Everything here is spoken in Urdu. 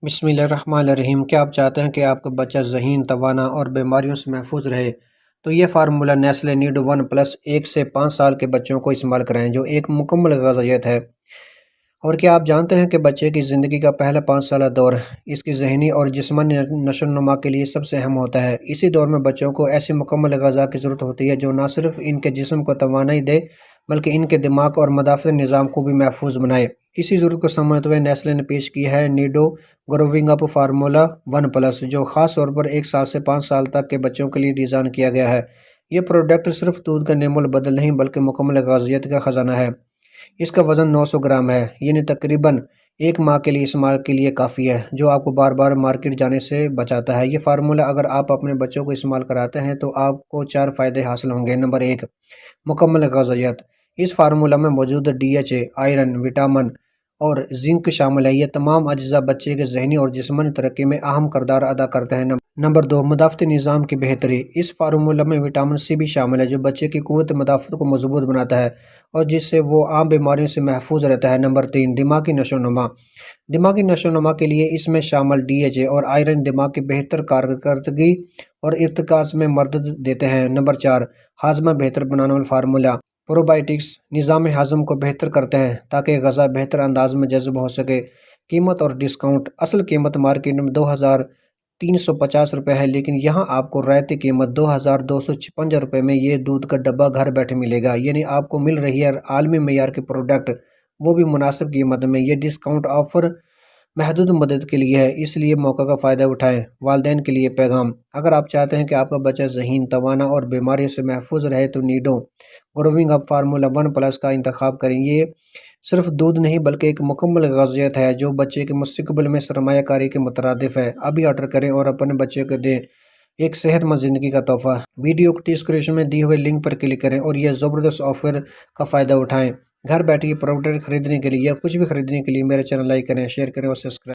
بسم اللہ الرحمن الرحیم۔ کیا آپ چاہتے ہیں کہ آپ کا بچہ ذہین، توانا اور بیماریوں سے محفوظ رہے تو یہ فارمولہ نیسلے نیڈو 1+ 1 سے 5 سال کے بچوں کو استعمال کرائیں، جو ایک مکمل غذائیت ہے۔ اور کیا آپ جانتے ہیں کہ بچے کی زندگی کا پہلا 5 سالہ دور اس کی ذہنی اور جسمانی نشو و نما کے لیے سب سے اہم ہوتا ہے۔ اسی دور میں بچوں کو ایسی مکمل غذا کی ضرورت ہوتی ہے جو نہ صرف ان کے جسم کو توانائی دے بلکہ ان کے دماغ اور مدافعتی نظام کو بھی محفوظ بنائے۔ اسی ضرورت کو سمجھتے ہوئے نیسلے نے پیش کی ہے نیڈو گروونگ اپ فارمولہ 1+، جو خاص طور پر 1 سال سے 5 سال تک کے بچوں کے لیے ڈیزائن کیا گیا ہے۔ یہ پروڈکٹ صرف دودھ کا نعم البدل نہیں بلکہ مکمل غذائیت کا خزانہ ہے۔ اس کا وزن 900 گرام ہے، یعنی تقریباً 1 ماہ کے لیے استعمال کے لیے کافی ہے، جو آپ کو بار بار مارکیٹ جانے سے بچاتا ہے۔ یہ فارمولہ اگر آپ اپنے بچوں کو استعمال کراتے ہیں تو آپ کو 4 فائدے حاصل ہوں گے۔ نمبر 1، مکمل غذائیت۔ اس فارمولہ میں موجود DHA، آئرن، وٹامن اور زنک شامل ہے۔ یہ تمام اجزاء بچے کے ذہنی اور جسمانی ترقی میں اہم کردار ادا کرتے ہیں۔ نمبر 2، مدافعتی نظام کی بہتری۔ اس فارمولہ میں وٹامن C بھی شامل ہے، جو بچے کی قوت مدافعت کو مضبوط بناتا ہے اور جس سے وہ عام بیماریوں سے محفوظ رہتا ہے۔ نمبر 3، دماغی نشو و نما۔ دماغی نشو و نما کے لیے اس میں شامل DHA اور آئرن دماغ کی بہتر کارکردگی اور ارتکاز میں مدد دیتے ہیں۔ نمبر 4، ہاضمہ بہتر بنانے والا فارمولہ۔ پروبائیوٹکس نظام ہضم کو بہتر کرتے ہیں تاکہ غذا بہتر انداز میں جذب ہو سکے۔ قیمت اور ڈسکاؤنٹ۔ اصل قیمت مارکیٹ میں 2350 روپے ہے، لیکن یہاں آپ کو رعایتی قیمت 2256 روپے میں یہ دودھ کا ڈبہ گھر بیٹھے ملے گا۔ یعنی آپ کو مل رہی ہے عالمی معیار کے پروڈکٹ، وہ بھی مناسب قیمت میں۔ یہ ڈسکاؤنٹ آفر محدود مدت کے لیے ہے، اس لیے موقع کا فائدہ اٹھائیں۔ والدین کے لیے پیغام۔ اگر آپ چاہتے ہیں کہ آپ کا بچہ ذہین، توانا اور بیماریوں سے محفوظ رہے تو نیڈو گروونگ اپ فارمولہ 1+ کا انتخاب کریں۔ یہ صرف دودھ نہیں بلکہ ایک مکمل غذائیت ہے جو بچے کے مستقبل میں سرمایہ کاری کے مترادف ہے۔ ابھی آرڈر کریں اور اپنے بچے کو دیں ایک صحت مند زندگی کا تحفہ۔ ویڈیو کی ڈسکرپشن میں دی ہوئے لنک پر کلک کریں اور یہ زبردست آفر کا فائدہ اٹھائیں۔ گھر بیٹھے یہ پروڈکٹ خریدنے کے لیے یا کچھ بھی خریدنے کے لیے میرے چینل لائک کریں، شیئر کریں اور سبسکرائب